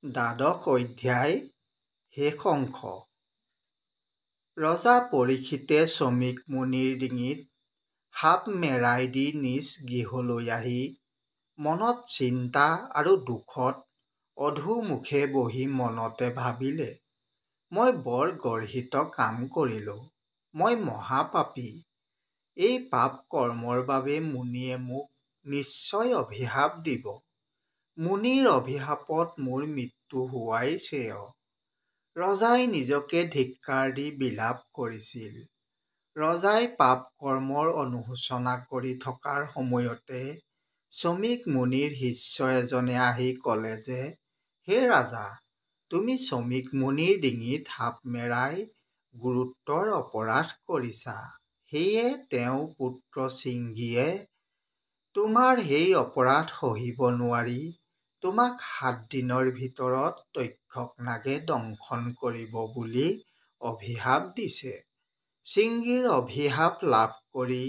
দ্বাদশ অধ্যায় শেষ অংশ। ৰজা পৰীক্ষিতে শ্ৰমিক মুনিৰ ডিঙিত সাপ মেৰাই দি নিজ গৃহলৈ আহি মনত চিন্তা আৰু দুখত অধোমুখে বহি মনতে ভাবিলে, মই বৰ গৰ্হিত কাম কৰিলোঁ। মই মহাপাপী। এই পাপ কৰ্মৰ বাবে মুনিয়ে মোক নিশ্চয় অভিশাপ দিব। মুনিৰ অভিশাপত মোৰ মৃত্যু হোৱাই শ্ৰেয়। ৰজাই নিজকে ধিক্কাৰ দি বিলাপ কৰিছিল। ৰজাই পাপ কৰ্মৰ অনুশোচনা কৰি থকাৰ সময়তে শ্ৰমিক মুনিৰ শিষ্য এজনে আহি ক'লে যে, হে ৰাজা, তুমি শ্ৰমিক মুনিৰ ডিঙিত সাপ মেৰাই গুৰুতৰ অপৰাধ কৰিছা। সেয়ে তেওঁৰ পুত্ৰ শৃংগীয়ে তোমাৰ সেই অপৰাধ সহিব নোৱাৰি তোমাক 7 দিনৰ ভিতৰত তক্ষক নাগে দংশন কৰিব বুলি অভিশাপ দিছে। শৃংগীৰ অভিশাপ লাভ কৰি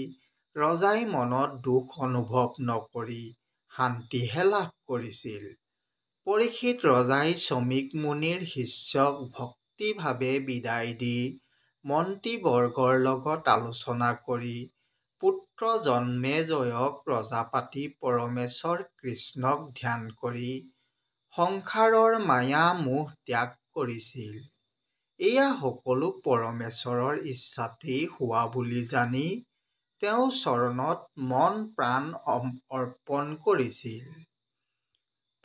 ৰজাই মনত দুখ অনুভৱ নকৰি শান্তিহে লাভ কৰিছিল। পৰীক্ষিত ৰজাই শ্ৰমিক মুনিৰ শিষ্যক ভক্তিভাৱে বিদায় দি মন্ত্ৰীবৰ্গৰ লগত আলোচনা কৰি পুত্ৰ জন্মেজয়ক ৰজা পাতি পৰমেশ্বৰ কৃষ্ণক ধ্যান কৰি সংসাৰৰ মায়া মোহ ত্যাগ কৰিছিল। এয়া সকলো পৰমেশ্বৰৰ ইচ্ছাতেই হোৱা বুলি জানি তেওঁৰ চৰণত মন প্ৰাণ অৰ্পণ কৰিছিল।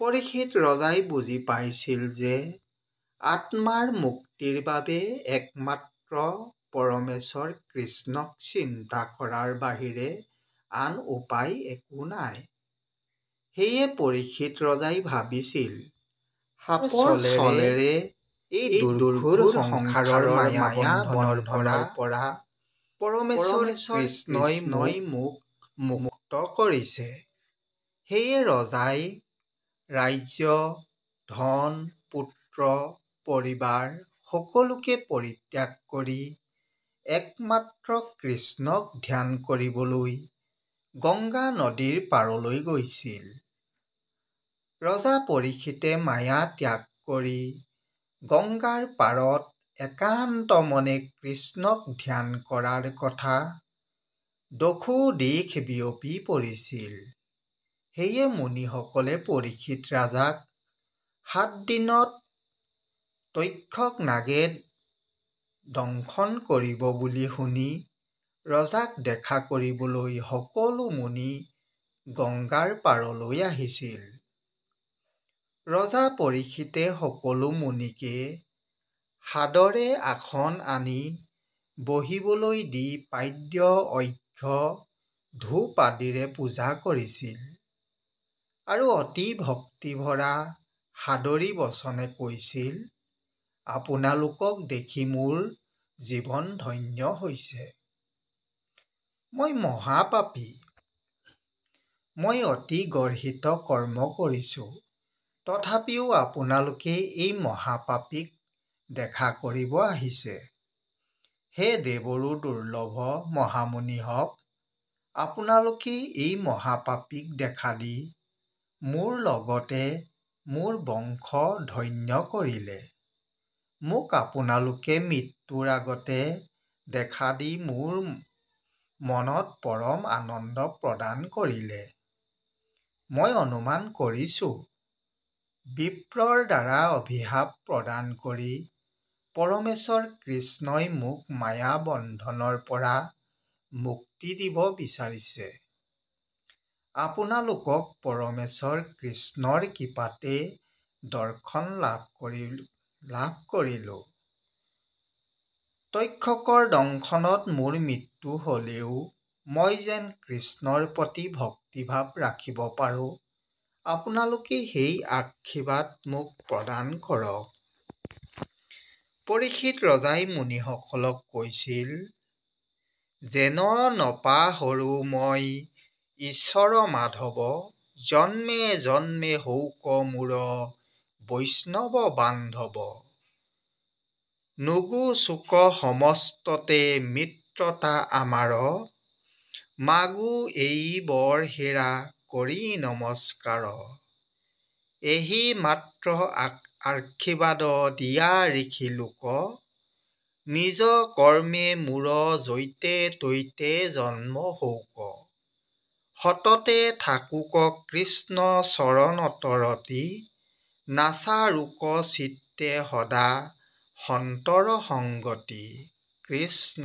পৰীক্ষিত ৰজাই বুজি পাইছিল যে আত্মাৰ মুক্তিৰ বাবে একমাত্ৰ পৰমেশ্বৰ কৃষ্ণক চিন্তা কৰাৰ বাহিৰে আন উপায় একো নাই। সেয়ে পৰীক্ষিত ৰজাই ভাবিছিল, সাপৰ চলেৰে এই দুৰ্ঘোৰ সংসাৰৰ মায়া বন্ধনৰ পৰা পৰমেশ্বৰ কৃষ্ণই মোক মুক্ত কৰিছে। সেয়ে ৰজাই ৰাজ্য, ধন, পুত্ৰ, পৰিবাৰ সকলোকে পৰিত্যাগ কৰি একমাত্ৰ কৃষ্ণক ধ্যান কৰিবলৈ গংগা নদীৰ পাৰলৈ গৈছিল। ৰজা পৰীক্ষিতে মায়া ত্যাগ কৰি গংগাৰ পাৰত একান্ত মনে কৃষ্ণক ধ্যান কৰাৰ কথা দশোদিশ বিয়পি পৰিছিল। সেয়ে মুনিসকলে পৰীক্ষিত ৰাজাক 7 দিনত তক্ষক নাগে দংশন কৰিব বুলি শুনি ৰজাক দেখা কৰিবলৈ সকলো মুনি গংগাৰ পাৰলৈ আহিছিল। ৰজা পৰীক্ষিতে সকলো মুনিকে সাদৰে আসন আনি বহিবলৈ দি পাদ্য, অৰ্ঘ্য, ধূপ আদিৰে পূজা কৰিছিল আৰু অতি ভক্তিভৰা সাদৰী বচনে কৈছিল, আপোনালোকক দেখি মোৰ জীৱন ধন্য হৈছে। মই মহাপাপী। মই অতি গৰ্হিত কৰ্ম কৰিছোঁ। তথাপিও আপোনালোকে এই মহাপাপীক দেখা কৰিব আহিছে। হে দেৱৰো দুৰ্লভ মহামুনিহক, আপোনালোকে এই মহাপাপীক দেখা দি মোৰ লগতে মোৰ বংশ ধন্য কৰিলে। মোক আপোনালোকে মৃত্যুৰ আগতে দেখা দি মোৰ মনত পৰম আনন্দ প্ৰদান কৰিলে। মই অনুমান কৰিছোঁ, বিপ্ৰৰ দ্বাৰা অভিশাপ প্ৰদান কৰি পৰমেশ্বৰ কৃষ্ণই মোক মায়া বন্ধনৰ পৰা মুক্তি দিব বিচাৰিছে। আপোনালোকক পৰমেশ্বৰ কৃষ্ণৰ কৃপাতে দৰ্শন লাভ কৰিলোঁ। তক্ষকৰ দংশনত মোৰ মৃত্যু হ'লেও মই যেন কৃষ্ণৰ প্ৰতি ভক্তিভাৱ ৰাখিব পাৰোঁ, আপোনালোকে সেই আশীৰ্বাদ মোক প্ৰদান কৰক। পৰীক্ষিত ৰজাই মুনিসকলক কৈছিল, যেন নপাহৰো মই ঈশ্বৰ মাধৱ, জন্মে জন্মে হৌক মোৰ বৈষ্ণৱ বান্ধৱ। নুগো চোক সমস্ততে মিত্ৰতা আমাৰ, মাগো এই বৰ হেৰা কৰি নমস্কাৰ। এহি মাত্ৰ আশীৰ্বাদ দিয়া ঋষি লোক, নিজ কৰ্মে মূৰ জৈতে তৈতে জন্ম হৌক। সততে থাকুক কৃষ্ণ চৰণত ৰতি, নাচাৰোক চিত্তে সদা সন্তৰ সংগতি। কৃষ্ণ।